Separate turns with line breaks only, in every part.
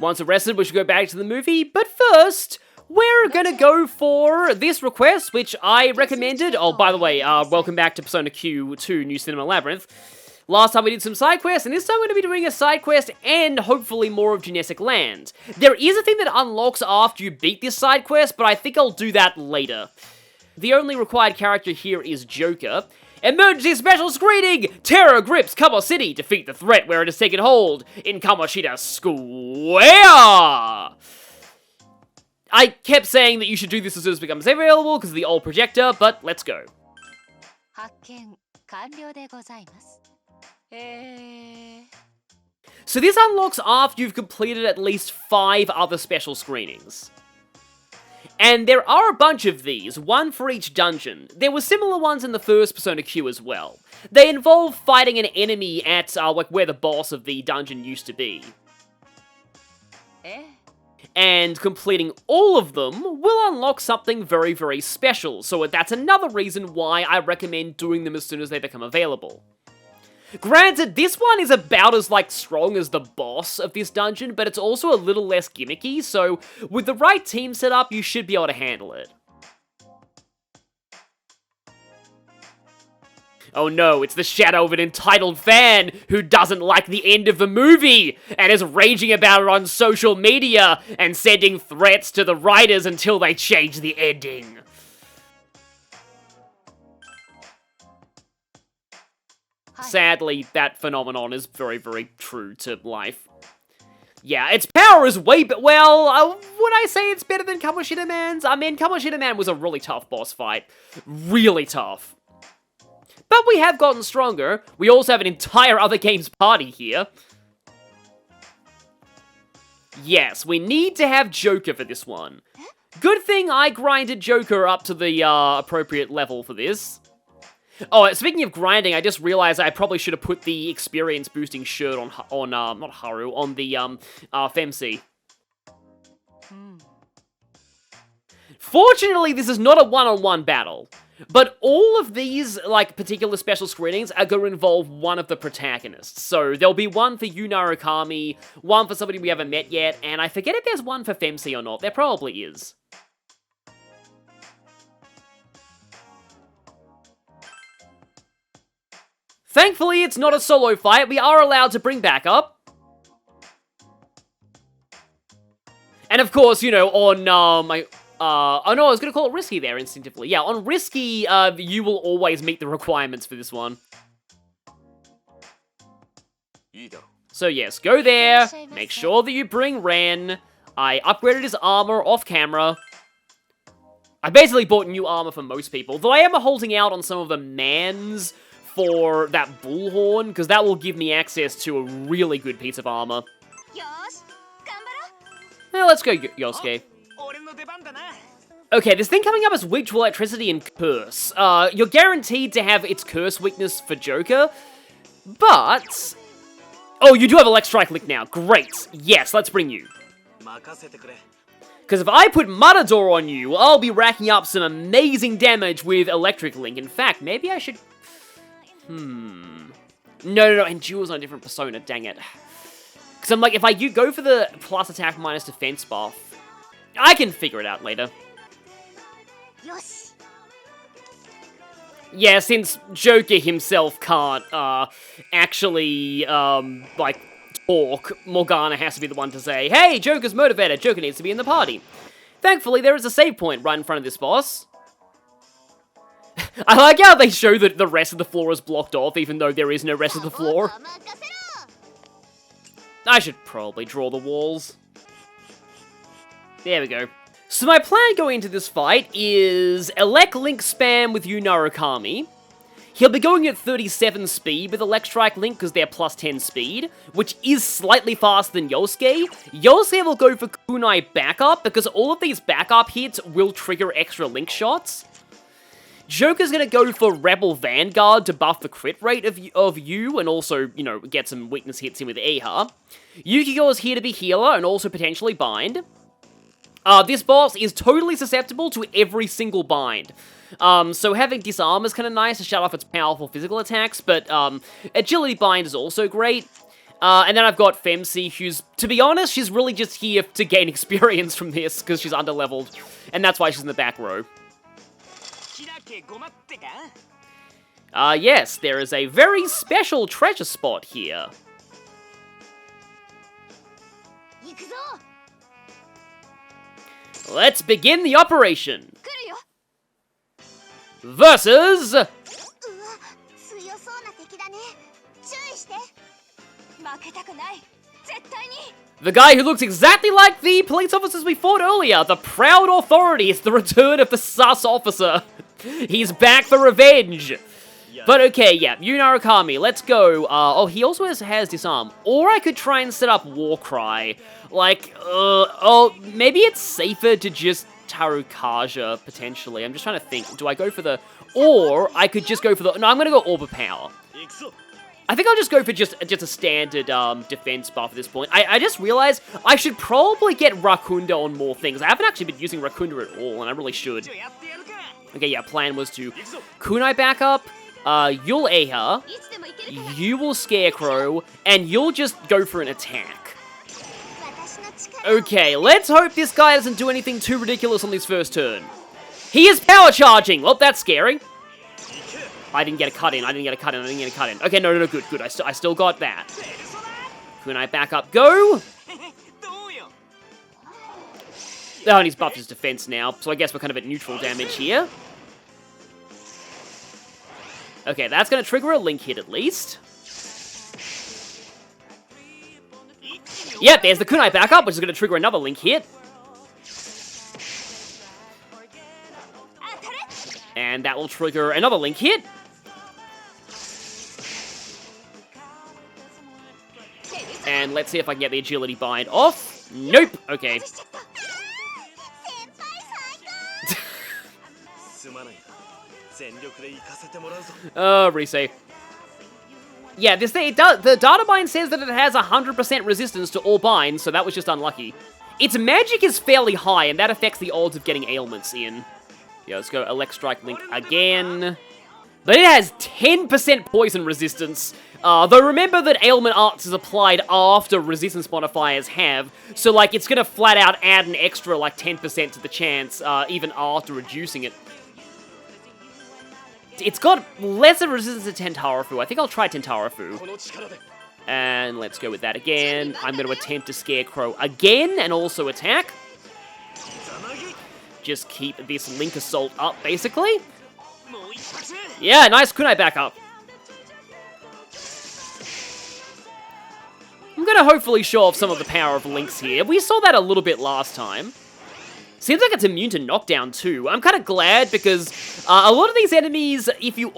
Once arrested, we should go back to the movie, but first, we're gonna go for this request, which I recommended. Oh, by the way, welcome back to Persona Q2 New Cinema Labyrinth. Last time we did some side quests, and this time we're gonna be doing a side quest and hopefully more of Junessic Land. There is a thing that unlocks after you beat this side quest, but I think I'll do that later. The only required character here is Joker. Emergency special screening! Terror grips Kamo City! Defeat the threat where it has taken hold in Kamoshida Square! I kept saying that you should do this as soon as it becomes available because of the old projector, but let's go. So this unlocks after you've completed at least 5 other special screenings. And there are a bunch of these, one for each dungeon. There were similar ones in the first Persona Q as well. They involve fighting an enemy at, like, where the boss of the dungeon used to be. And completing all of them will unlock something very, very special, so that's another reason why I recommend doing them as soon as they become available. Granted, this one is about as, like, strong as the boss of this dungeon, but it's also a little less gimmicky, so with the right team setup, you should be able to handle it. Oh no, it's the shadow of an entitled fan who doesn't like the end of the movie, and is raging about it on social media, and sending threats to the writers until they change the ending. Sadly, that phenomenon is very, very true to life. Yeah, its power is way well, would I say it's better than Kamoshida Man's? I mean, Kamoshida Man was a really tough boss fight. Really tough. But we have gotten stronger. We also have an entire other games party here. Yes, we need to have Joker for this one. Good thing I grinded Joker up to the appropriate level for this. Oh, speaking of grinding, I just realized I probably should have put the experience boosting shirt on not Haru, on the, Femc. Fortunately, this is not a one-on-one battle, but all of these, like, particular special screenings are going to involve one of the protagonists. So, there'll be one for Yu Narukami, one for somebody we haven't met yet, and I forget if there's one for Femc or not. There probably is. Thankfully, it's not a solo fight. We are allowed to bring backup. And of course, you know, on, oh no, I was gonna call it Risky there instinctively. Yeah, on Risky, you will always meet the requirements for this one. So yes, go there, make sure that you bring Ren. I upgraded his armor off camera. I basically bought new armor for most people, though I am holding out on some of the mans for that bullhorn, because that will give me access to a really good piece of armor. Now let's go, Yosuke. Okay, this thing coming up is weak to electricity and curse. You're guaranteed to have its curse weakness for Joker, but... Oh, you do have Elect Strike Link now. Great. Yes, let's bring you. Because if I put Matador on you, I'll be racking up some amazing damage with Electric Link. In fact, maybe I should... No, Endure's on a different persona, dang it. Because I'm like, if I go for the plus attack minus defense buff, I can figure it out later. Yeah, since Joker himself can't, actually, like, talk, Morgana has to be the one to say, hey, Joker's motivated, Joker needs to be in the party. Thankfully, there is a save point right in front of this boss. I like how they show that the rest of the floor is blocked off, even though there is no rest of the floor. I should probably draw the walls. There we go. So my plan going into this fight is Elect Link spam with Yu Narukami. He'll be going at 37 speed with Elect Strike Link because they're plus 10 speed, which is slightly faster than Yosuke. Yosuke will go for Kunai backup because all of these backup hits will trigger extra Link shots. Joker's gonna go for Rebel Vanguard to buff the crit rate of Yu and also, you know, get some weakness hits in with Eiha. Yukiko is here to be healer and also potentially bind. This boss is totally susceptible to every single bind. So having disarm is kind of nice to shut off its powerful physical attacks, but agility bind is also great. And then I've got Femsi, who's, to be honest, she's really just here to gain experience from this, because she's underleveled. And that's why she's in the back row. Yes, there is a very special treasure spot here. Let's begin the operation. Versus... the guy who looks exactly like the police officers we fought earlier, the Proud Authority. It's the return of the sus officer. He's back for revenge. But okay, yeah, Yunarakami, let's go. Oh, he also has disarm. Or I could try and set up Warcry. Like, oh, maybe it's safer to just Tarukaja, potentially. I'm just trying to think. Do I go for the... or I could just go for the... no, I'm going to go Orb of Power. I think I'll just go for just a standard defense buff at this point. I just realized I should probably get Rakunda on more things. I haven't actually been using Rakunda at all, and I really should. Okay, yeah, plan was to Kunai back up, you'll Eha, you will Scarecrow, and you'll just go for an attack. Okay, let's hope this guy doesn't do anything too ridiculous on this first turn. He is power charging! Well, that's scary. I didn't get a cut in, Okay, no, good. I still got that. Kunai back up, go! Oh, and he's buffed his defense now, so I guess we're kind of at neutral damage here. Okay, that's going to trigger a Link hit at least. Yep, there's the Kunai backup, which is going to trigger another Link hit. And that will trigger another Link hit. And let's see if I can get the agility bind off. Nope. Okay. Resave. Yeah, this thing, the data bind says that it has 100% resistance to all binds, so that was just unlucky. Its magic is fairly high, and that affects the odds of getting ailments in. Yeah, let's go Electrike Link again. But it has 10% poison resistance. Though remember that ailment arts is applied after resistance modifiers have, so like it's gonna flat out add an extra like 10% to the chance, even after reducing it. It's got lesser resistance to Tentarafu. I think I'll try Tentarafu. And let's go with that again. I'm going to attempt to Scarecrow again and also attack. Just keep this Link Assault up, basically. Yeah, nice Kunai back up. I'm going to hopefully show off some of the power of Links here. We saw that a little bit last time. Seems like it's immune to knockdown too. I'm kind of glad because a lot of these enemies, if you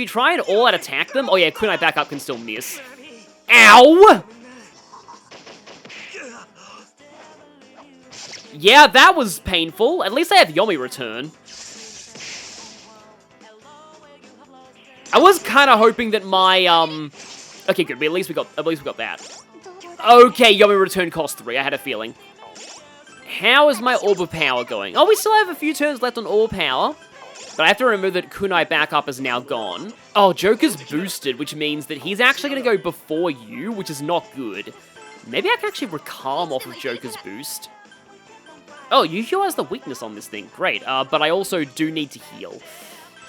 try and all-out attack them, oh yeah, Kunai back up can still miss. Ow! Yeah, that was painful. At least I have Yomi return. I was kind of hoping that my okay, good. But at least we got that. Okay, Yomi return cost 3. I had a feeling. How is my Orb of Power going? Oh, we still have a few turns left on Orb Power. But I have to remember that Kunai backup is now gone. Oh, Joker's boosted, which means that he's actually going to go before you, which is not good. Maybe I can actually recalm off of Joker's boost. Oh, Yu-Gi-Oh has the weakness on this thing. Great. But I also do need to heal.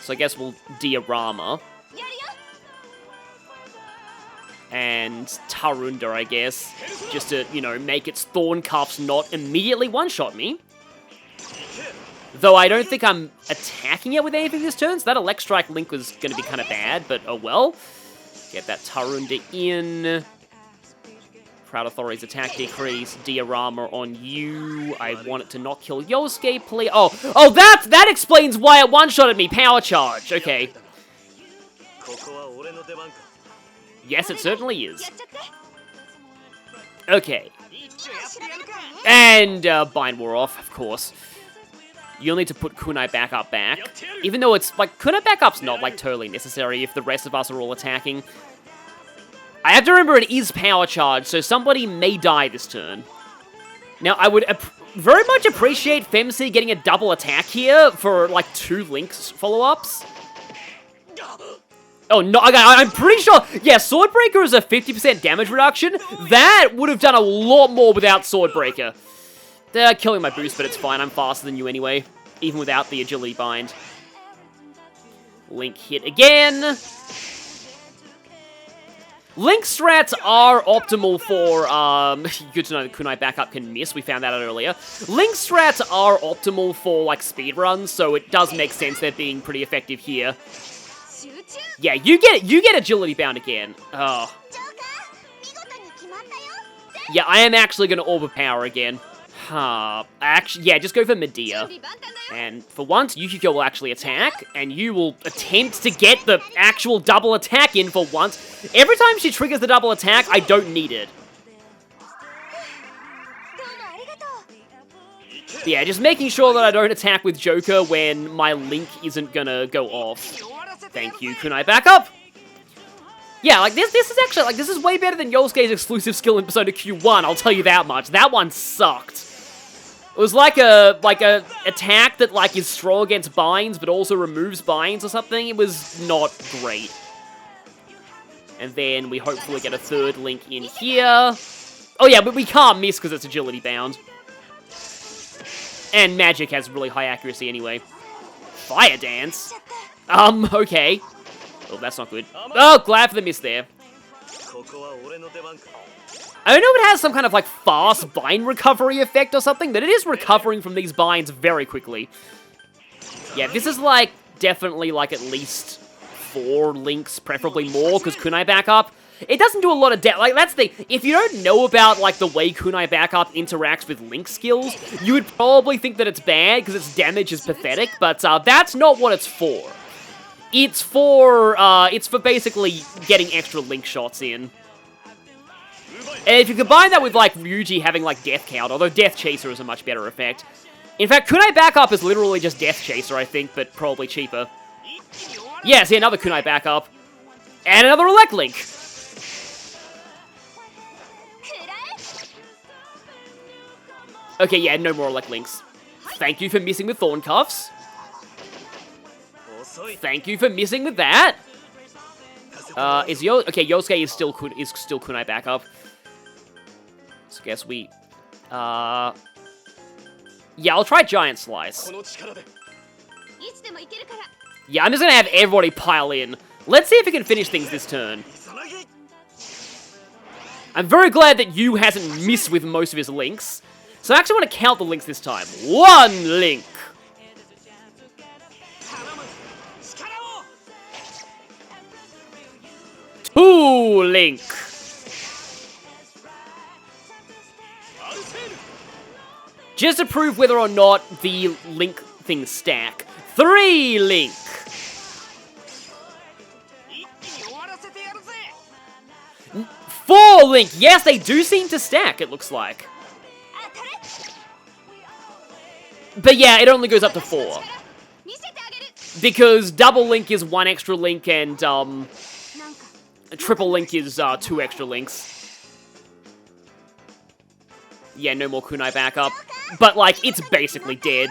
So I guess we'll Diorama. And Tarunda, I guess, just to, you know, make its Thorn Cuffs not immediately one-shot me. Though I don't think I'm attacking it with anything this turn, so that Electrike Link was going to be kind of bad, but oh well. Get that Tarunda in. Proud Authority's attack decrease, Diorama on you. I want it to not kill Yosuke, please. Oh, that explains why it one-shotted me. Power Charge, okay. Yes, it certainly is. Okay. And Bind wore off, of course. You'll need to put Kunai backup back. Even though it's, like, Kunai backup's not, like, totally necessary if the rest of us are all attacking. I have to remember it is power charge, so somebody may die this turn. Now, I would very much appreciate Femsi getting a double attack here for, like, 2 Links follow-ups. Oh, no, I'm pretty sure, yeah, Swordbreaker is a 50% damage reduction. That would have done a lot more without Swordbreaker. They're killing my boost, but it's fine. I'm faster than you anyway, even without the agility bind. Link hit again. Link strats are optimal for, good to know that Kunai backup can miss, we found that out earlier. Link strats are optimal for, like, speedruns, so it does make sense they're being pretty effective here. Yeah, you get agility bound again. Oh. Yeah, I am actually gonna overpower again. Actually, yeah, just go for Medea. And for once, Yukiko will actually attack, and you will attempt to get the actual double attack in for once. Every time she triggers the double attack, I don't need it. Yeah, just making sure that I don't attack with Joker when my Link isn't gonna go off. Thank you, Kunai, back up! Yeah, like, this is actually, like, this is way better than Yosuke's exclusive skill in Persona Q1, I'll tell you that much. That one sucked. It was like a attack that, like, is strong against binds, but also removes binds or something. It was not great. And then we hopefully get a third Link in here. Oh yeah, but we can't miss because it's agility bound. And magic has really high accuracy anyway. Fire dance? Okay. Oh, that's not good. Oh, glad for the miss there. I don't know if it has some kind of, like, fast bind recovery effect or something, but it is recovering from these binds very quickly. Yeah, this is, like, definitely, like, at least 4 links, preferably more, because Kunai backup. It doesn't do a lot of like, that's the if you don't know about, like, the way Kunai backup interacts with Link skills, you would probably think that it's bad, because its damage is pathetic, but, that's not what it's for. It's for basically getting extra Link shots in. And if you combine that with, like, Ryuji having, like, Death Count, although Death Chaser is a much better effect. In fact, Kunai Backup is literally just Death Chaser, I think, but probably cheaper. Yeah, see, another Kunai Backup. And another Elect Link. Okay, yeah, no more Elect Links. Thank you for missing with Thorn Cuffs. Thank you for missing with that. Okay, Yosuke is still Kunai backup. So I guess we yeah, I'll try Giant Slice. Yeah, I'm just gonna have everybody pile in. Let's see if we can finish things this turn. I'm very glad that Yu hasn't missed with most of his links. So I actually want to count the links this time. 1 link. 2 link. Just to prove whether or not the link things stack. 3 link. 4 link. Yes, they do seem to stack, it looks like. But yeah, it only goes up to 4. Because double link is 1 extra link and triple link is 2 extra links. Yeah, no more Kunai backup. But, like, it's basically dead.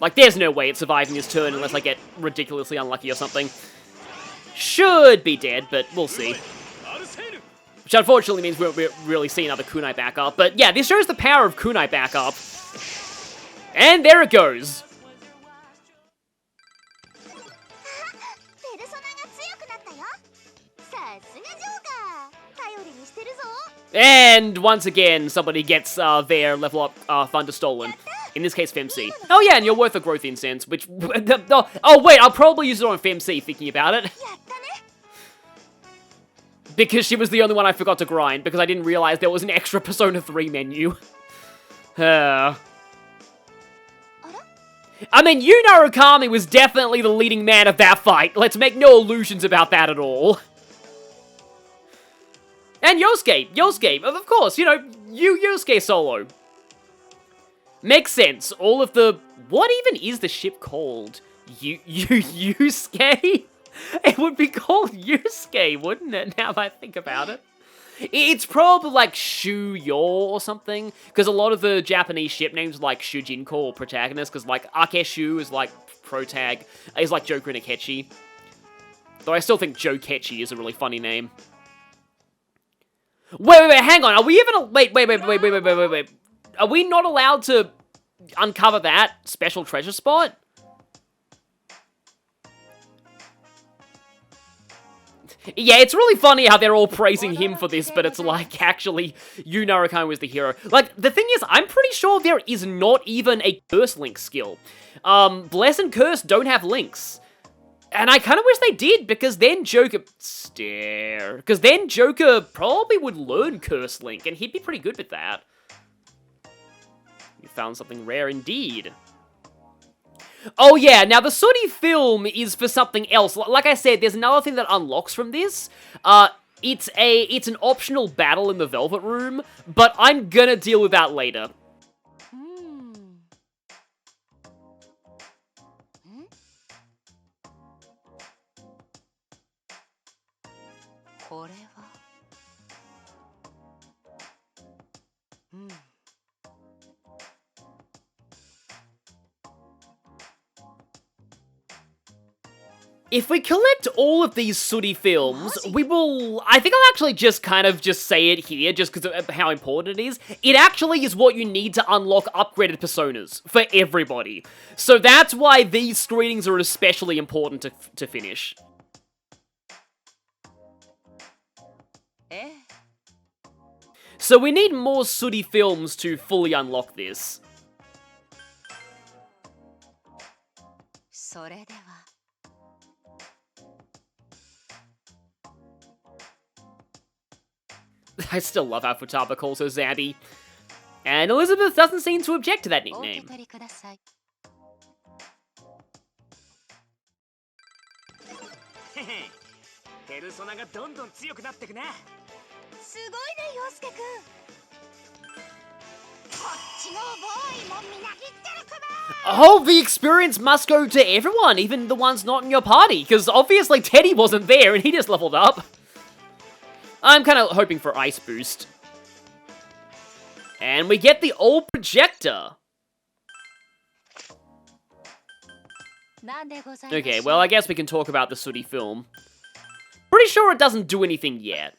Like, there's no way it's surviving this turn unless I get ridiculously unlucky or something. Should be dead, but we'll see. Which unfortunately means we won't really see another Kunai backup. But yeah, this shows the power of Kunai backup. And there it goes. And once again, somebody gets their level up Thunder stolen. In this case, FemC. Oh yeah, and you're worth a growth incense, which... oh wait, I'll probably use it on FemC, thinking about it. Because she was the only one I forgot to grind, because I didn't realize there was an extra Persona 3 menu. I mean, Yu Narukami was definitely the leading man of that fight. Let's make no illusions about that at all. And Yosuke, of course, you know, Yosuke solo. Makes sense. All of the... What even is the ship called? Yusuke? It would be called Yusuke, wouldn't it, now that I think about it? It's probably like Shuyo or something, because a lot of the Japanese ship names are like Shujinko or protagonist, because like Akeshu is like protag, is like Joker and Akechi. Though I still think Jokechi is a really funny name. Wait, hang on, are we even, wait. Are we not allowed to uncover that special treasure spot? Yeah, it's really funny how they're all praising him for this, but it's like, actually, Yu Narukami was the hero. Like, the thing is, I'm pretty sure there is not even a curse link skill. Bless and Curse don't have links. And I kind of wish they did, because then Joker... Stare. Because then Joker probably would learn Curse Link, and he'd be pretty good with that. You found something rare indeed. Oh yeah, now the Sooty film is for something else. Like I said, there's another thing that unlocks from this. It's an optional battle in the Velvet Room, but I'm gonna deal with that later. If we collect all of these Sooty films, we will... I think I'll actually just kind of just say it here, just because of how important it is. It actually is what you need to unlock upgraded personas for everybody. So that's why these screenings are especially important to finish. So we need more Sooty films to fully unlock this. I still love how Futaba calls her Zaddy. And Elizabeth doesn't seem to object to that nickname. Oh, the experience must go to everyone, even the ones not in your party, because obviously Teddy wasn't there and he just leveled up. I'm kind of hoping for Ice Boost. And we get the old projector. Okay, well, I guess we can talk about the Sooty film. Pretty sure it doesn't do anything yet.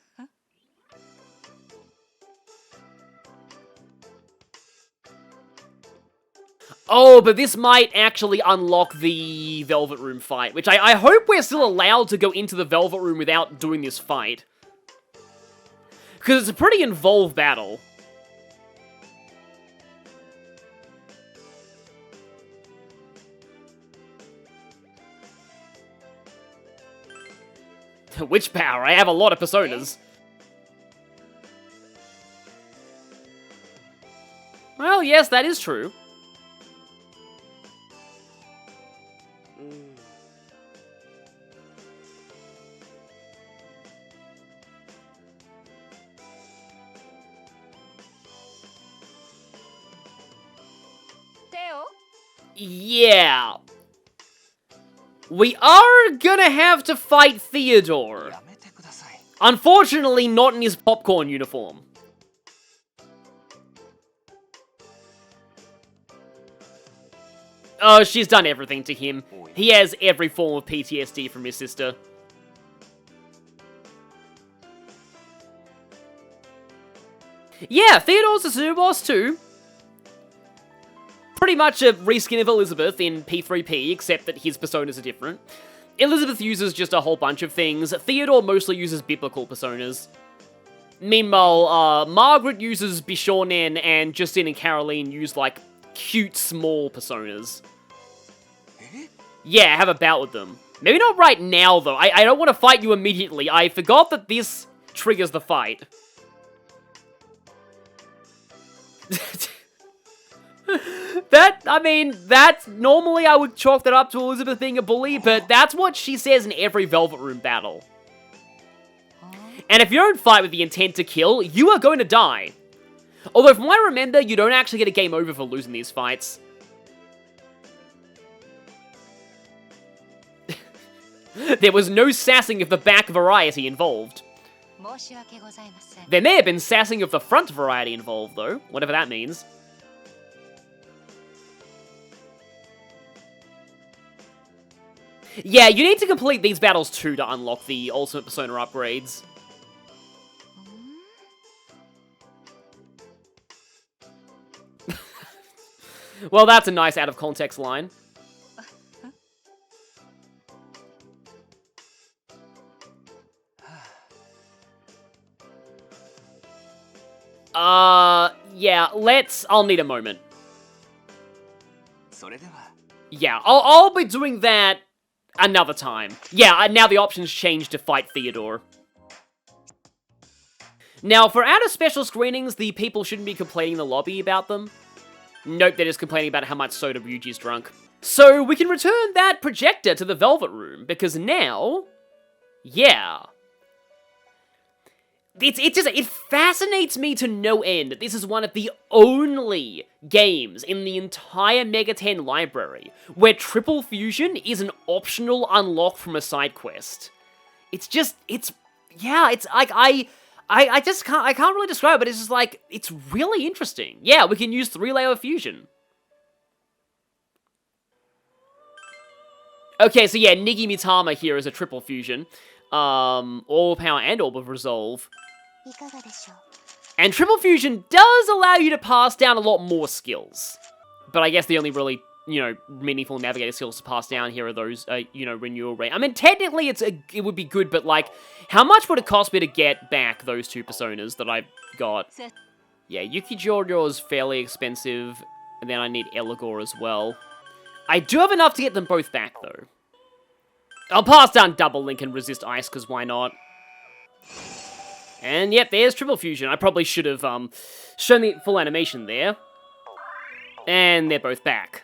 Oh, but this might actually unlock the Velvet Room fight, which I hope we're still allowed to go into the Velvet Room without doing this fight. Because it's a pretty involved battle. Witch power, I have a lot of personas. Well, yes, that is true. Yeah. We are gonna have to fight Theodore. Unfortunately, not in his popcorn uniform. Oh, she's done everything to him. He has every form of PTSD from his sister. Yeah, Theodore's a super boss too. Pretty much a reskin of Elizabeth in P3P, except that his personas are different. Elizabeth uses just a whole bunch of things. Theodore mostly uses biblical personas. Meanwhile, Margaret uses Bishonen, and Justine and Caroline use, like, cute, small personas. Yeah, have a bout with them. Maybe not right now, though. I don't want to fight you immediately. I forgot that this triggers the fight. That's normally I would chalk that up to Elizabeth being a bully, but that's what she says in every Velvet Room battle. And if you don't fight with the intent to kill, you are going to die. Although, from what I remember, you don't actually get a game over for losing these fights. There was no sassing of the back variety involved. There may have been sassing of the front variety involved, though, whatever that means. Yeah, you need to complete these battles too to unlock the Ultimate Persona upgrades. Well, that's a nice out-of-context line. Yeah, I'll need a moment. Yeah, I'll be doing that another time. Yeah, now the options change to fight Theodore. Now, for outer special screenings, the people shouldn't be complaining in the lobby about them. Nope, they're just complaining about how much soda Ryuji's drunk. So, we can return that projector to the Velvet Room, because now... Yeah. It fascinates me to no end that this is one of the only games in the entire Mega 10 library where triple fusion is an optional unlock from a side quest. I can't really describe it, it's just like, it's really interesting. Yeah, we can use 3-layer fusion. Okay, so yeah, Nigi Mitama here is a triple fusion. Orb of Power and Orb of Resolve. And triple fusion does allow you to pass down a lot more skills. But I guess the only really, meaningful navigator skills to pass down here are those, renewal rate. I mean, technically it would be good, but like, how much would it cost me to get back those two personas that I got? Yeah, Yukijojo is fairly expensive, and then I need Eligor as well. I do have enough to get them both back, though. I'll pass down Double Link and resist Ice, because why not? And yep, there's Triple Fusion. I probably should have shown the full animation there. And they're both back.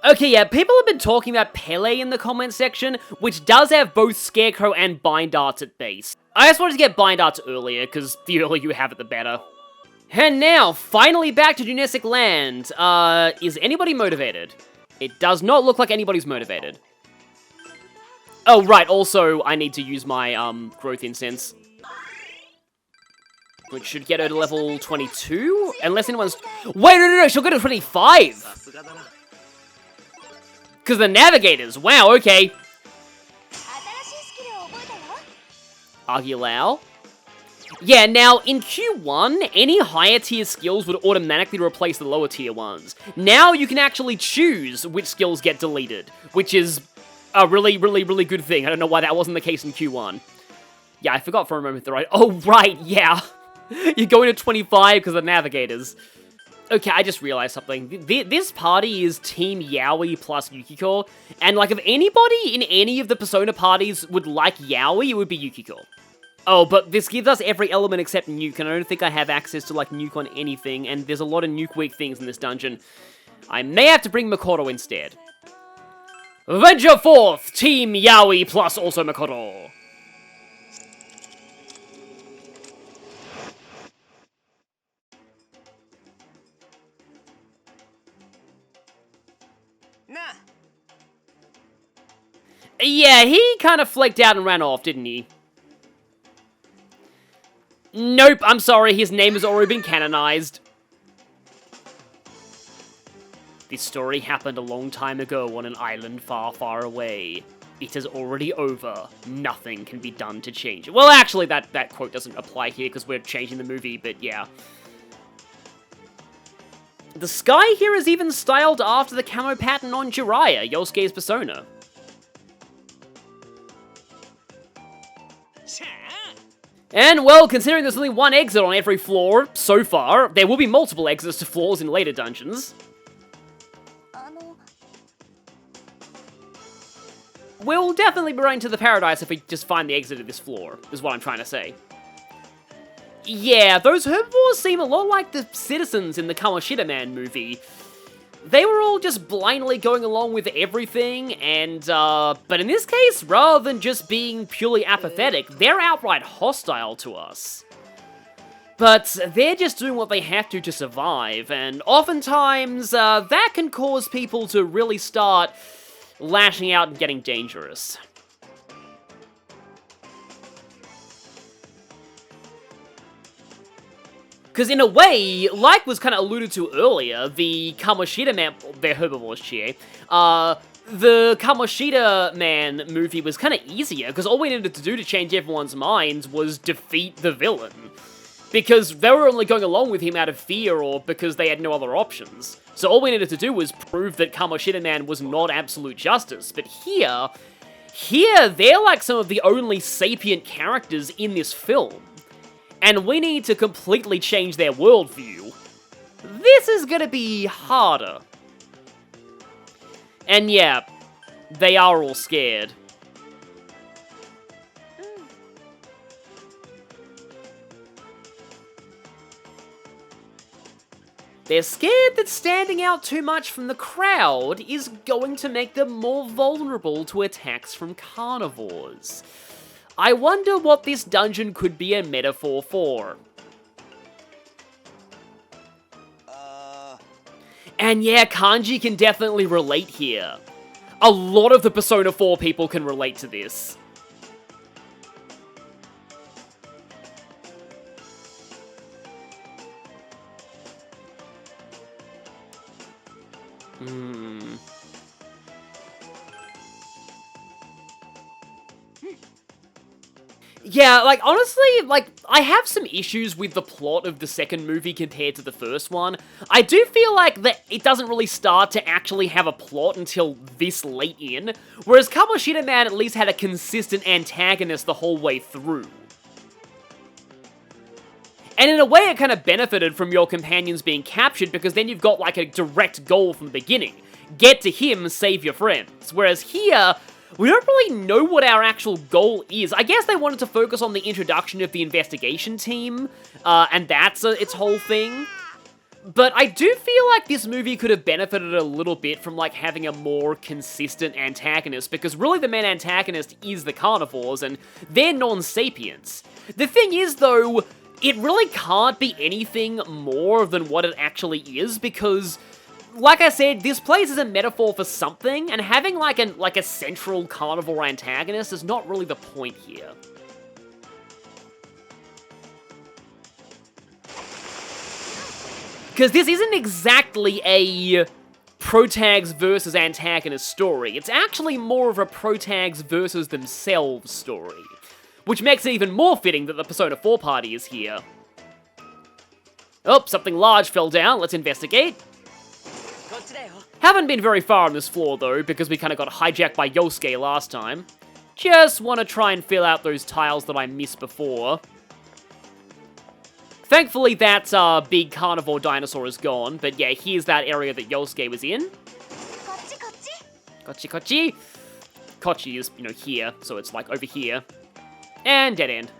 Okay, yeah, people have been talking about Pele in the comments section, which does have both Scarecrow and Bind Arts at base. I just wanted to get Bind Arts earlier, because the earlier you have it, the better. And now, finally back to Junessic Land. Is anybody motivated? It does not look like anybody's motivated. Oh, right, also, I need to use my, Growth Incense. Which should get her to level 22? Unless anyone's... Wait, no, she'll go to 25! Because the Navigators, wow, okay. Agilao. Yeah, now, in Q1, any higher tier skills would automatically replace the lower tier ones. Now you can actually choose which skills get deleted, which is a really, really, really good thing. I don't know why that wasn't the case in Q1. Yeah, I forgot for a moment that oh, right, yeah. You're going to 25 because of the Navigators. Okay, I just realized something. This party is Team Yaoi plus Yukiko, and like if anybody in any of the Persona parties would like Yaoi, it would be Yukiko. Oh, but this gives us every element except Nuke, and I don't think I have access to like Nuke on anything, and there's a lot of Nuke-weak things in this dungeon. I may have to bring Makoto instead. Venture forth, Team Yaoi plus also Makoto. Yeah, he kind of flaked out and ran off, didn't he? Nope, I'm sorry, his name has already been canonized. This story happened a long time ago on an island far, far away. It is already over. Nothing can be done to change it. Well, actually, that quote doesn't apply here because we're changing the movie, but yeah. The sky here is even styled after the camo pattern on Jiraiya, Yosuke's persona. And, well, considering there's only one exit on every floor, so far, there will be multiple exits to floors in later dungeons. We'll definitely be running to the paradise if we just find the exit of this floor, is what I'm trying to say. Yeah, those herbivores seem a lot like the citizens in the Kamoshida Man movie. They were all just blindly going along with everything, and, but in this case, rather than just being purely apathetic, they're outright hostile to us. But they're just doing what they have to survive, and oftentimes, that can cause people to really start lashing out and getting dangerous. Because in a way, like was kind of alluded to earlier, the Kamoshida Man, they're herbivores, Chie, the Kamoshida Man movie was kind of easier, because all we needed to do to change everyone's minds was defeat the villain. Because they were only going along with him out of fear or because they had no other options. So all we needed to do was prove that Kamoshida Man was not absolute justice. But here, they're like some of the only sapient characters in this film. And we need to completely change their worldview. This is gonna be harder. And yeah, they are all scared. They're scared that standing out too much from the crowd is going to make them more vulnerable to attacks from carnivores. I wonder what this dungeon could be a metaphor for. And yeah, Kanji can definitely relate here. A lot of the Persona 4 people can relate to this. Yeah, like, honestly, like, I have some issues with the plot of the second movie compared to the first one. I do feel like that it doesn't really start to actually have a plot until this late in, whereas Kamoshida Man at least had a consistent antagonist the whole way through. And in a way, it kind of benefited from your companions being captured, because then you've got, like, a direct goal from the beginning. Get to him, save your friends. Whereas here, we don't really know what our actual goal is. I guess they wanted to focus on the introduction of the investigation team, and that's its whole thing. But I do feel like this movie could have benefited a little bit from, like, having a more consistent antagonist, because really the main antagonist is the carnivores, and they're non-sapients. The thing is, though, it really can't be anything more than what it actually is, because, like I said, this plays as a metaphor for something, and having like a central carnivore antagonist is not really the point here. Because this isn't exactly a protags versus antagonist story. It's actually more of a protags versus themselves story. Which makes it even more fitting that the Persona 4 party is here. Oh, something large fell down. Let's investigate. Haven't been very far on this floor, though, because we kind of got hijacked by Yosuke last time. Just want to try and fill out those tiles that I missed before. Thankfully, that big carnivore dinosaur is gone, but yeah, here's that area that Yosuke was in. Kochi, kochi. Kochi is, you know, here, so it's like over here. And dead end.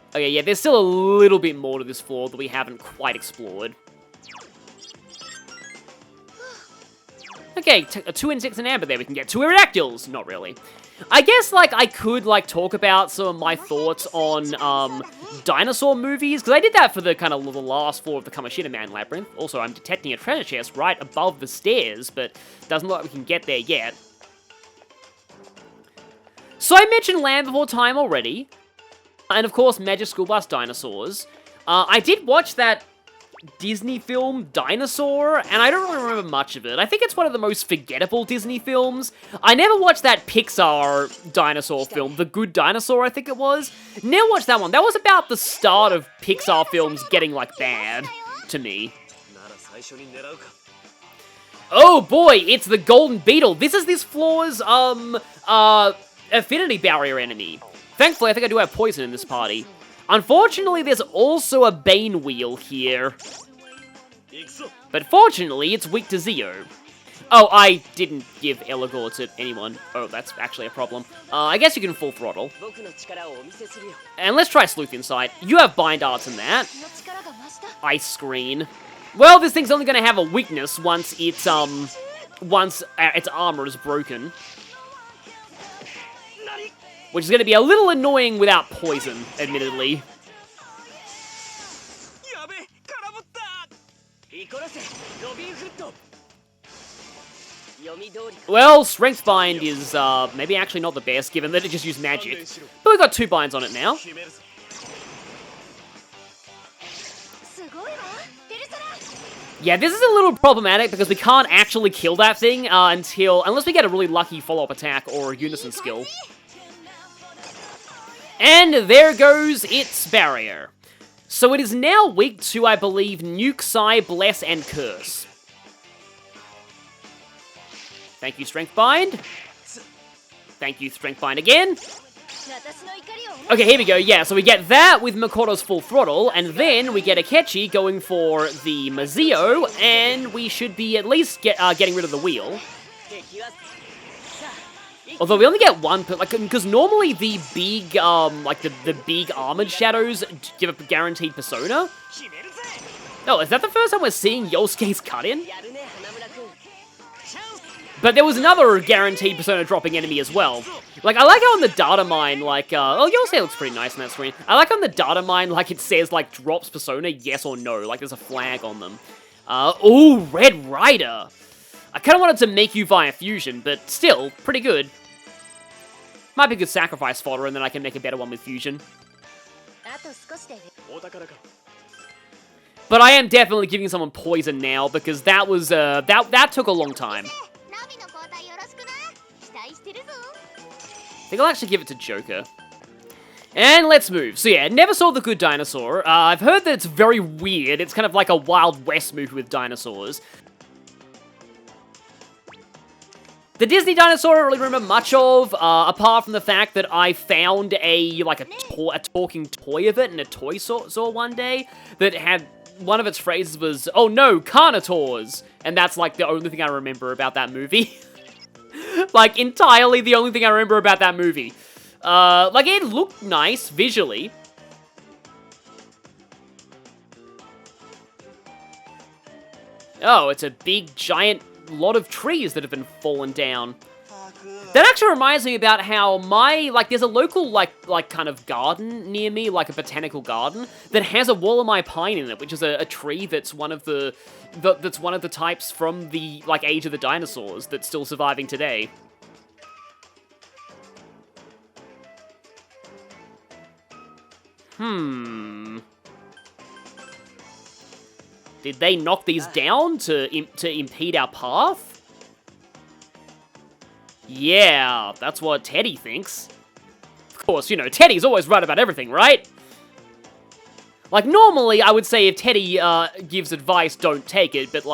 Okay, yeah, there's still a little bit more to this floor that we haven't quite explored. Okay, 2 insects and amber there, we can get 2 Aerodactyls! Not really. I guess, like, I could, like, talk about some of my thoughts on, dinosaur movies, because I did that for the kind of the last floor of the Kamoshida Man Labyrinth. Also, I'm detecting a treasure chest right above the stairs, but doesn't look like we can get there yet. So I mentioned Land Before Time already, and of course, Magic School Bus Dinosaurs. I did watch that Disney film, Dinosaur, and I don't really remember much of it. I think it's one of the most forgettable Disney films. I never watched that Pixar dinosaur film, The Good Dinosaur, I think it was. Never watched that one. That was about the start of Pixar films getting, like, bad, to me. Oh boy, it's the Golden Beetle. This is this floor's, affinity barrier enemy. Thankfully, I think I do have poison in this party. Unfortunately, there's also a Bane Wheel here. But fortunately, it's weak to Zeo. Oh, I didn't give Eligor to anyone. Oh, that's actually a problem. I guess you can full throttle. And let's try Sleuth Insight. You have Bind Arts in that. Ice Screen. Well, this thing's only going to have a weakness once its armor is broken. Which is going to be a little annoying without poison, admittedly. Well, Strength Bind is maybe actually not the best, given that it just used magic. But we've got 2 binds on it now. Yeah, this is a little problematic because we can't actually kill that thing unless we get a really lucky follow-up attack or a unison skill. And there goes its barrier. So it is now weak to, I believe, Nuke, Psy, Bless, and Curse. Thank you, Strength Bind. Thank you, Strength Bind again. Okay, here we go. Yeah, so we get that with Makoto's Full Throttle, and then we get Akechi going for the Mazio, and we should be at least getting rid of the wheel. Although we only get one, because normally the big, the big armored shadows give a guaranteed persona. Oh, is that the first time we're seeing Yosuke's cut-in? But there was another guaranteed persona dropping enemy as well. Like, I like how on the data mine, oh, Yosuke looks pretty nice on that screen. I like on the data mine, it says, drops persona, yes or no. Like, there's a flag on them. Ooh, Red Rider. I kind of wanted to make you via fusion, but still, pretty good. Might be good sacrifice fodder, and then I can make a better one with fusion. But I am definitely giving someone poison now, because that was, that took a long time. I think I'll actually give it to Joker. And let's move. So yeah, never saw The Good Dinosaur. I've heard that it's very weird. It's kind of like a Wild West movie with dinosaurs. The Disney dinosaur I don't really remember much of, apart from the fact that I found a talking toy of it in a toy store one day that had, one of its phrases was, "Oh no, carnivores!" And that's the only thing I remember about that movie. Entirely the only thing I remember about that movie. It looked nice visually. Oh, it's a big, giant lot of trees that have been fallen down. That actually reminds me about how there's a local, kind of garden near me, a botanical garden, that has a Wallamai pine in it, which is a tree that's one of the types from the, Age of the Dinosaurs that's still surviving today. Did they knock these down to impede our path? Yeah, that's what Teddy thinks. Of course, Teddy's always right about everything, right? Normally, I would say if Teddy gives advice, don't take it, but,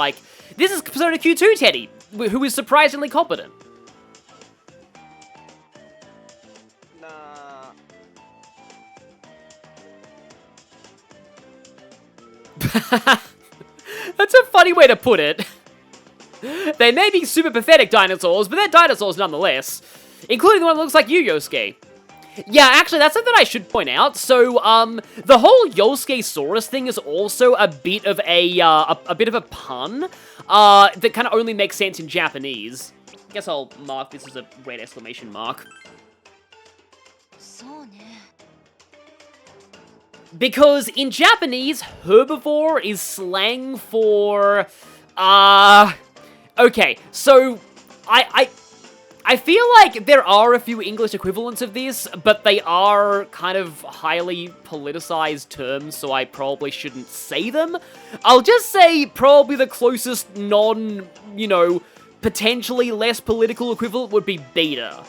this is Persona Q2 Teddy, who is surprisingly competent. That's a funny way to put it. They may be super pathetic dinosaurs, but they're dinosaurs nonetheless. Including the one that looks like you, Yosuke. Yeah, actually, that's something I should point out. So, the whole Yosuke-saurus thing is also a bit of a pun, that kind of only makes sense in Japanese. I guess I'll mark this as a red exclamation mark. Because in Japanese, herbivore is slang for, okay, so I feel like there are a few English equivalents of this, but they are kind of highly politicized terms, so I probably shouldn't say them. I'll just say probably the closest potentially less political equivalent would be beta.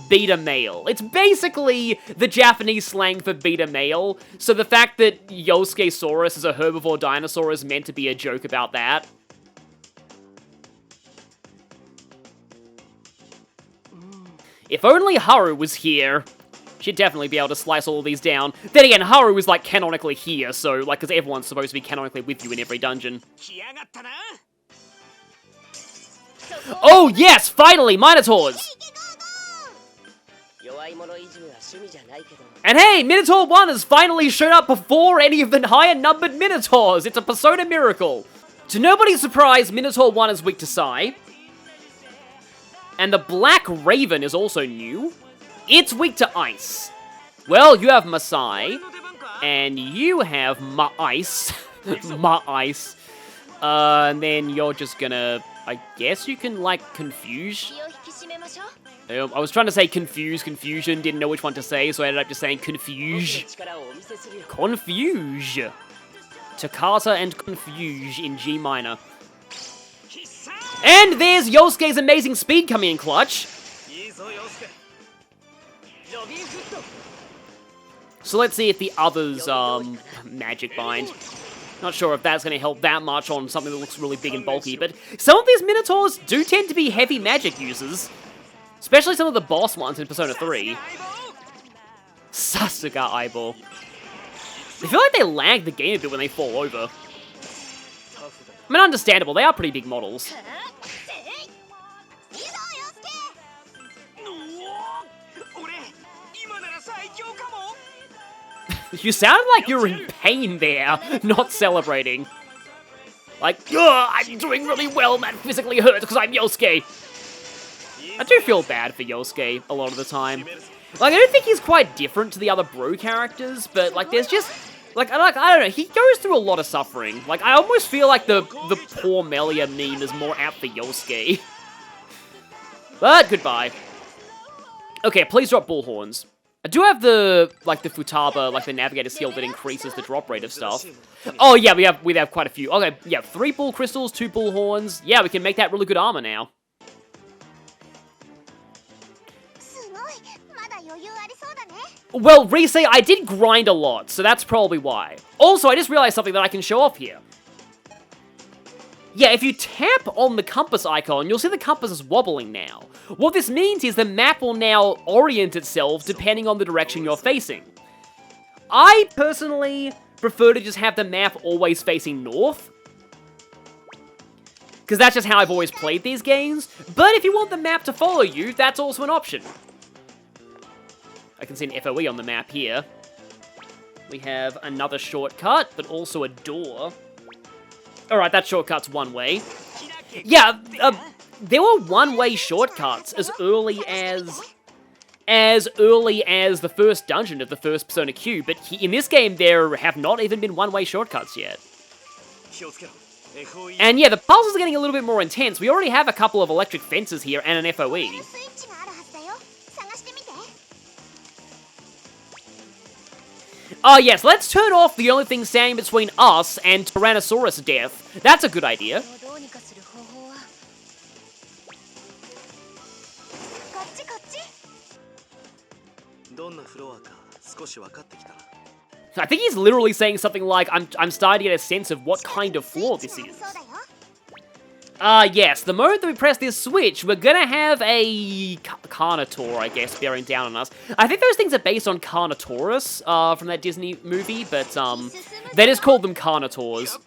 Beta male. It's basically the Japanese slang for beta male, so the fact that Yosuke-saurus is a herbivore dinosaur is meant to be a joke about that. If only Haru was here, she'd definitely be able to slice all of these down. Then again, Haru is, canonically here, so, because everyone's supposed to be canonically with you in every dungeon. Oh, yes! Finally! Minotaurs! And hey! Minotaur 1 has finally shown up before any of the higher-numbered Minotaurs! It's a Persona miracle! To nobody's surprise, Minotaur 1 is weak to Psy. And the Black Raven is also new. It's weak to Ice. Well, you have Masai. And you have Ma-Ice. Ma-Ice. And then you're just gonna... I guess you can, confuse... I was trying to say confusion, didn't know which one to say, so I ended up just saying confuse. Confuse. Toccata and Confuge in G minor. And there's Yosuke's amazing speed coming in clutch. So let's see if the others, magic bind. Not sure if that's going to help that much on something that looks really big and bulky, but some of these Minotaurs do tend to be heavy magic users. Especially some of the boss ones in Persona 3. Sasuga Eyeball. I feel like they lag the game a bit when they fall over. I mean, understandable, they are pretty big models. You sounded like you were in pain there, not celebrating. Like, I'm doing really well, that physically hurts because I'm Yosuke. I do feel bad for Yosuke a lot of the time. Like, I don't think he's quite different to the other bro characters, but, like, there's just... Like, I don't know, he goes through a lot of suffering. Like, I almost feel like the poor Melia meme is more apt for Yosuke. But, goodbye. Okay, please drop bullhorns. I do have the Futaba, like the Navigator skill that increases the drop rate of stuff. Oh yeah, we have quite a few. Okay, yeah, 3 bull crystals, 2 bull horns. Yeah, we can make that really good armor now. Well, Rise, I did grind a lot, so that's probably why. Also, I just realized something that I can show off here. Yeah, if you tap on the compass icon, you'll see the compass is wobbling now. What this means is the map will now orient itself depending on the direction you're facing. I personally prefer to just have the map always facing north, because that's just how I've always played these games. But if you want the map to follow you, that's also an option. I can see an FOE on the map here. We have another shortcut, but also a door. Alright, that shortcut's one way. Yeah, there were one-way shortcuts as early as the first dungeon of the first Persona Q, but in this game there have not even been one-way shortcuts yet. And yeah, the puzzles are getting a little bit more intense. We already have a couple of electric fences here and an FOE. Oh yes, let's turn off the only thing standing between us and Tyrannosaurus death. That's a good idea. I think he's literally saying something like, I'm starting to get a sense of what kind of floor this is. Yes, the moment that we press this switch, we're gonna have a Carnotaur, I guess, bearing down on us. I think those things are based on Carnotaurus, from that Disney movie, but, they just called them Carnotaurs.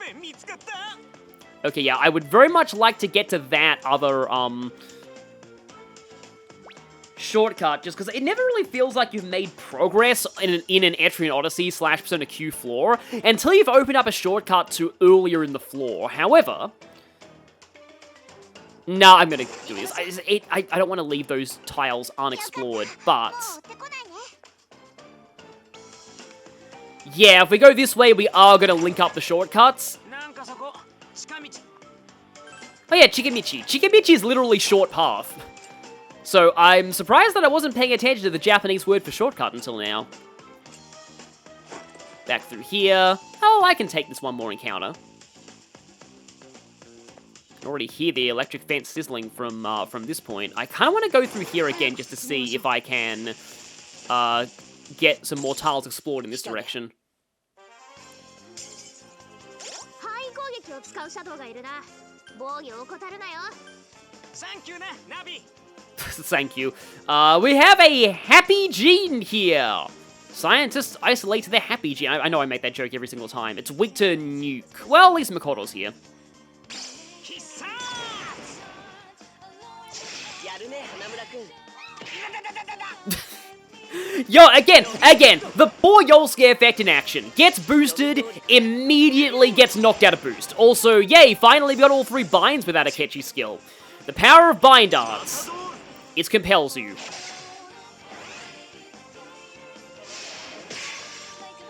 Okay, yeah, I would very much like to get to that other, shortcut, just because it never really feels like you've made progress in an Etrian Odyssey / Persona Q floor until you've opened up a shortcut to earlier in the floor. However... No, I'm gonna do this. I don't want to leave those tiles unexplored, but... Yeah, if we go this way, we are gonna link up the shortcuts. Oh yeah, Chikamichi. Chikamichi is literally short path. So I'm surprised that I wasn't paying attention to the Japanese word for shortcut until now. Back through here. Oh, I can take this one more encounter. I can already hear the electric fence sizzling from this point. I kind of want to go through here again just to see if I can get some more tiles explored in this direction. Thank you. We have a happy gene here. Scientists isolate the happy gene. I know I make that joke every single time. It's weak to nuke. Well, at least Makoto's here. Yo, again, the poor Yosuke effect in action. Gets boosted, immediately gets knocked out of boost. Also, yay, finally we got all 3 binds without a catchy skill. The power of bind arts. It compels you.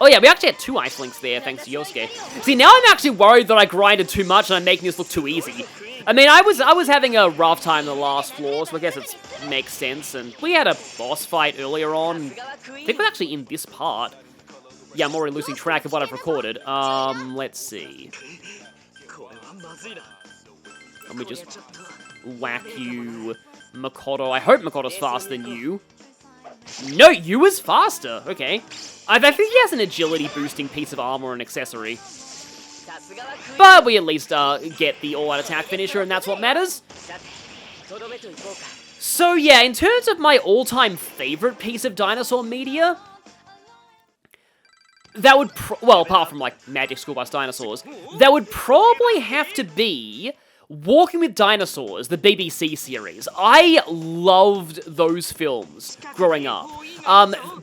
Oh yeah, we actually had 2 ice links there, thanks to Yosuke. See, now I'm actually worried that I grinded too much and I'm making this look too easy. I mean, I was having a rough time in the last floor, so I guess it makes sense. And we had a boss fight earlier on. I think we're actually in this part. Yeah, I'm already losing track of what I've recorded. Let's see. Let me just whack you, Makoto. I hope Makoto's faster than you. No, you is faster. Okay. I think he has an agility boosting piece of armor and accessory. But we at least get the all-out attack finisher, and that's what matters. So yeah, in terms of my all-time favorite piece of dinosaur media, that would, well, apart from, like, Magic School Bus Dinosaurs, that would probably have to be Walking with Dinosaurs, the BBC series. I loved those films growing up.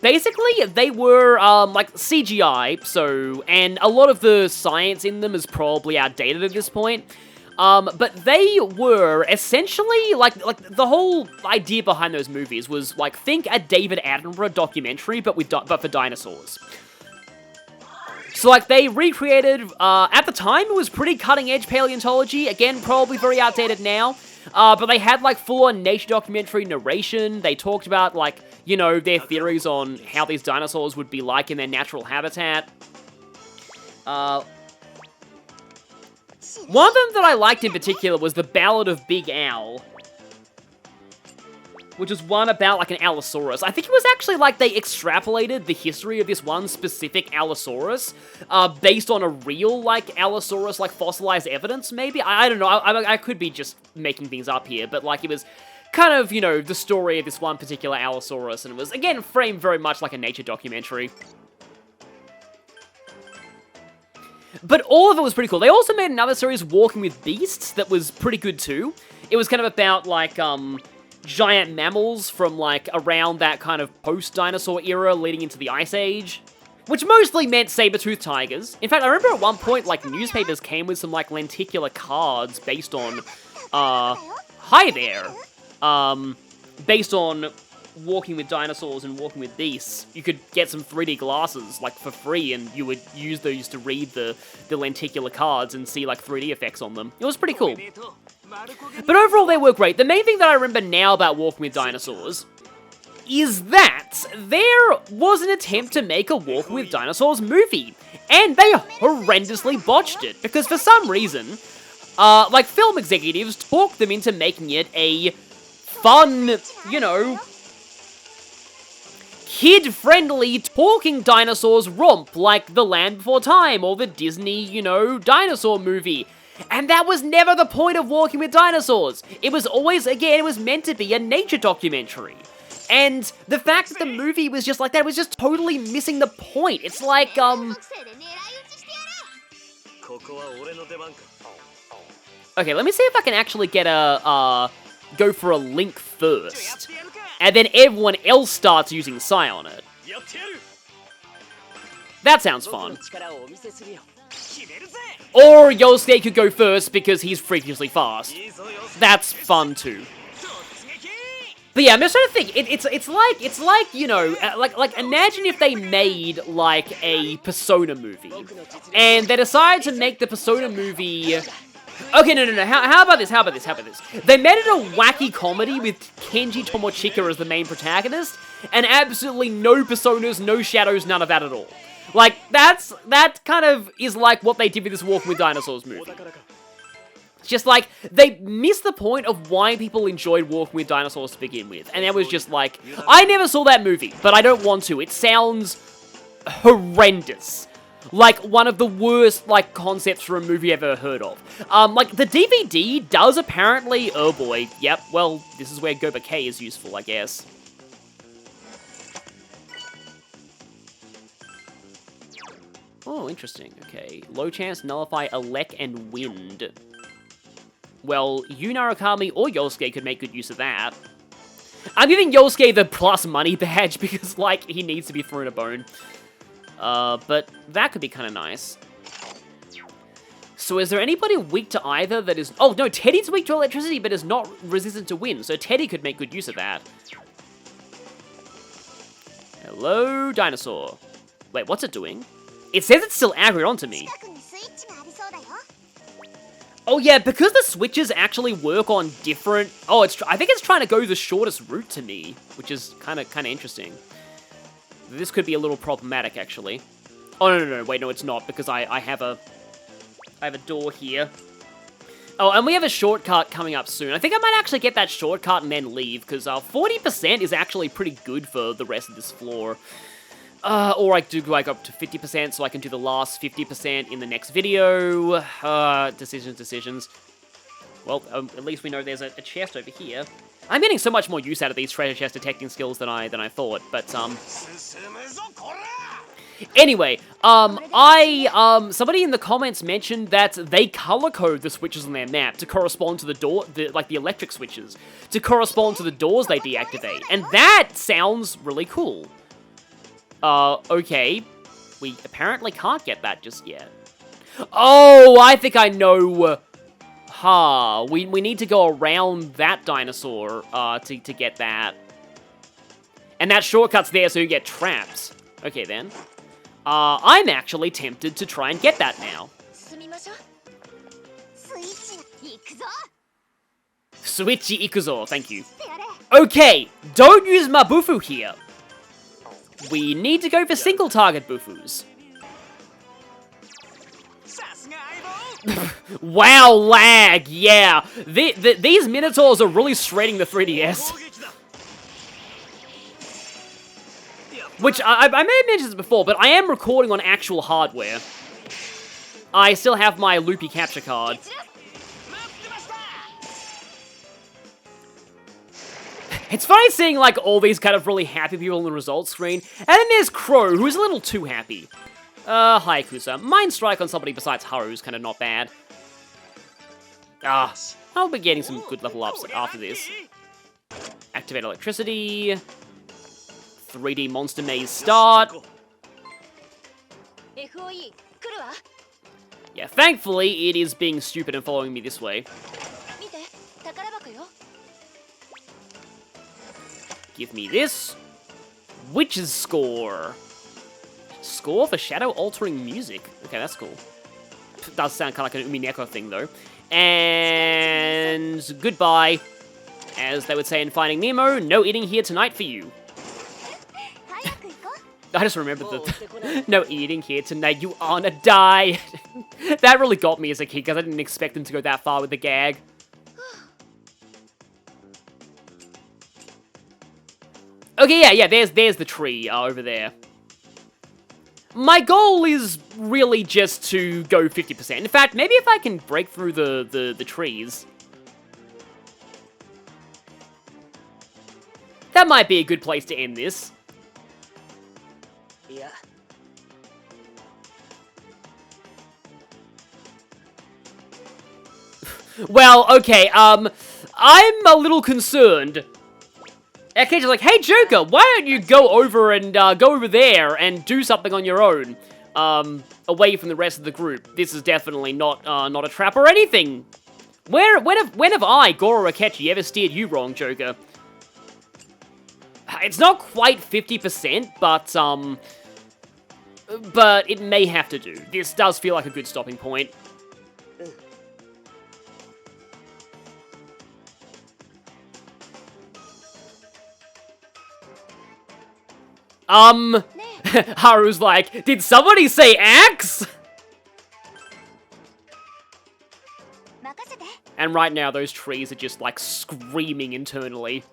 Basically, they were, like, CGI, so, and a lot of the science in them is probably outdated at this point. But they were essentially, like the whole idea behind those movies was, like, think a David Attenborough documentary, but for dinosaurs. So, like, they recreated, at the time, it was pretty cutting-edge paleontology. Again, probably very outdated now. But they had, like, full-on nature documentary narration. They talked about, like, you know, their theories on how these dinosaurs would be like in their natural habitat. One of them that I liked in particular was The Ballad of Big Al, which is one about, like, an Allosaurus. I think it was actually, like, they extrapolated the history of this one specific Allosaurus, based on a real, like, Allosaurus, like, fossilized evidence, maybe? I don't know, I could be just making things up here, but, like, it was kind of, you know, the story of this one particular Allosaurus, and it was, again, framed very much like a nature documentary. But all of it was pretty cool. They also made another series, Walking with Beasts, that was pretty good, too. It was kind of about, like, giant mammals from, like, around that kind of post-dinosaur era leading into the Ice Age, which mostly meant saber-toothed tigers. In fact, I remember at one point, like, newspapers came with some, like, lenticular cards based on, hi there, based on Walking with Dinosaurs and Walking with Beasts. You could get some 3D glasses, like, for free, and you would use those to read the lenticular cards and see, like, 3D effects on them. It was pretty cool. But overall, they were great. The main thing that I remember now about Walking with Dinosaurs is that there was an attempt to make a Walking with Dinosaurs movie, and they horrendously botched it, because for some reason, like, film executives talked them into making it a fun, you know, kid-friendly talking dinosaurs romp like The Land Before Time or the Disney, you know, dinosaur movie. And that was never the point of Walking with Dinosaurs. It was always, again, it was meant to be a nature documentary. And the fact that the movie was just like that was just totally missing the point. It's like, okay, let me see if I can actually get go for a link first. And then everyone else starts using Psy on it. That sounds fun. Or Yosuke could go first because he's freakishly fast. That's fun too. But yeah, I'm just trying to think. It's like you know, like imagine if they made like a Persona movie, and they decided to make the Persona movie. Okay, no. How about this? They made it a wacky comedy with Kenji Tomochika as the main protagonist, and absolutely no personas, no shadows, none of that at all. Like, that kind of is like what they did with this Walking with Dinosaurs movie. It's just like, they missed the point of why people enjoyed Walking with Dinosaurs to begin with. And it was just like, I never saw that movie, but I don't want to. It sounds horrendous. Like, one of the worst, like, concepts for a movie I've ever heard of. Like, the DVD does apparently... Oh boy, yep, well, this is where Goba K is useful, I guess. Oh, interesting. Okay. Low chance, nullify, elect, and wind. Well, Yu Narukami or Yosuke could make good use of that. I'm giving Yosuke the plus money badge because, like, he needs to be thrown a bone. But that could be kind of nice. So is there anybody weak to either that is... Oh, no, Teddy's weak to electricity, but is not resistant to wind, so Teddy could make good use of that. Hello, dinosaur. Wait, what's it doing? It says it's still aggroed onto me. Oh yeah, because the switches actually work on different... Oh, I think it's trying to go the shortest route to me, which is kind of interesting. This could be a little problematic, actually. Oh, no, wait, no, it's not, because I have a door here. Oh, and we have a shortcut coming up soon. I think I might actually get that shortcut and then leave, because 40% is actually pretty good for the rest of this floor. Or I do like up to 50%, so I can do the last 50% in the next video. Decisions. Well, at least we know there's a chest over here. I'm getting so much more use out of these treasure chest detecting skills than I thought, but, Anyway, somebody in the comments mentioned that they color code the switches on their map to correspond to the door, like the electric switches, to correspond to the doors they deactivate, and that sounds really cool. Okay, we apparently can't get that just yet. Oh, I think I know. We need to go around that dinosaur, to get that. And that shortcut's there so you get trapped. Okay, then. I'm actually tempted to try and get that now. Switchy ikuzo, thank you. Okay, don't use Mabufu here. We need to go for single target Bufus. Wow, lag, yeah. These Minotaurs are really shredding the 3DS. Which, I may have mentioned this before, but I am recording on actual hardware. I still have my loopy capture card. It's funny seeing, like, all these kind of really happy people on the results screen. And then there's Crow, who's a little too happy. Hi, Kusa. Mind Strike on somebody besides Haru is kind of not bad. I'll be getting some good level ups after this. Activate electricity. 3D monster maze start. Yeah, thankfully, it is being stupid and following me this way. Give me this. Witch's Score. Score for shadow-altering music. Okay, that's cool. Does sound kind of like an Umineko thing, though. And goodbye. As they would say in Finding Nemo, no eating here tonight for you. I just remembered that. No eating here tonight, you wanna die. That really got me as a kid, because I didn't expect them to go that far with the gag. Okay, yeah, there's the tree over there. My goal is really just to go 50%. In fact, maybe if I can break through the trees. That might be a good place to end this. Yeah. Well, okay, I'm a little concerned. Akechi's like, hey, Joker, why don't you go over and, go over there and do something on your own, away from the rest of the group. This is definitely not a trap or anything. When have I, Goro Akechi, ever steered you wrong, Joker? It's not quite 50%, but it may have to do. This does feel like a good stopping point. Haru's like, did somebody say axe? And right now, those trees are just, like, screaming internally.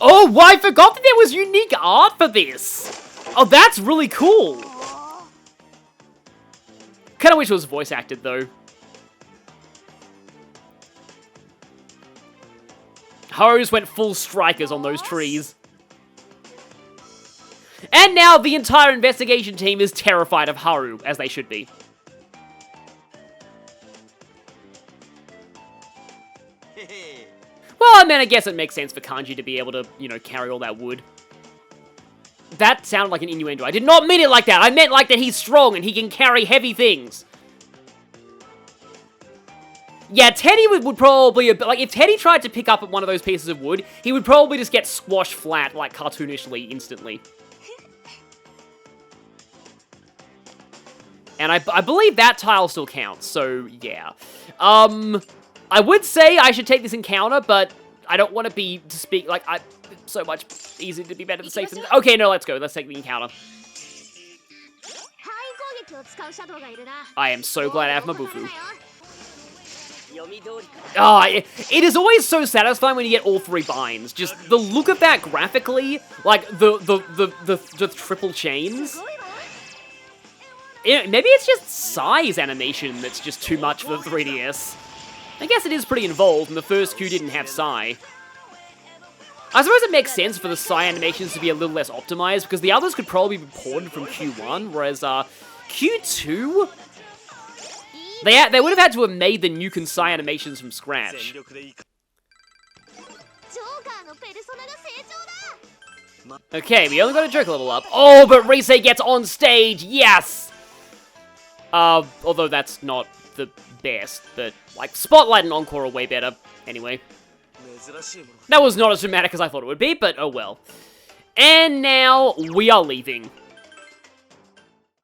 Oh, I forgot that there was unique art for this! Oh, that's really cool! Kinda wish it was voice acted, though. Haru's went full strikers on those trees. And now the entire investigation team is terrified of Haru, as they should be. Well, I mean, I guess it makes sense for Kanji to be able to, you know, carry all that wood. That sounded like an innuendo. I did not mean it like that. I meant like that he's strong and he can carry heavy things. Yeah, Teddy would probably, like, if Teddy tried to pick up one of those pieces of wood, he would probably just get squashed flat, like, cartoonishly, instantly. And I believe that tile still counts, so, yeah. I would say I should take this encounter, but I don't want to be, so much easier to be better to safe than... Okay, no, let's go. Let's take the encounter. I am so glad I have my Bufu. Ah, it is always so satisfying when you get all 3 binds. Just the look of that graphically, like the triple chains. Maybe it's just size animation that's just too much for the 3DS. I guess it is pretty involved, and the first Q didn't have Psy. I suppose it makes sense for the Psy animations to be a little less optimized, because the others could probably be ported from Q1, whereas Q2... They would have had to have made the Nuke and Psy animations from scratch. Okay, we only got a Joker level up. Oh, but Rise gets on stage, yes! Although that's not the best, but, like, Spotlight and Encore are way better. Anyway. That was not as dramatic as I thought it would be, but oh well. And now, we are leaving.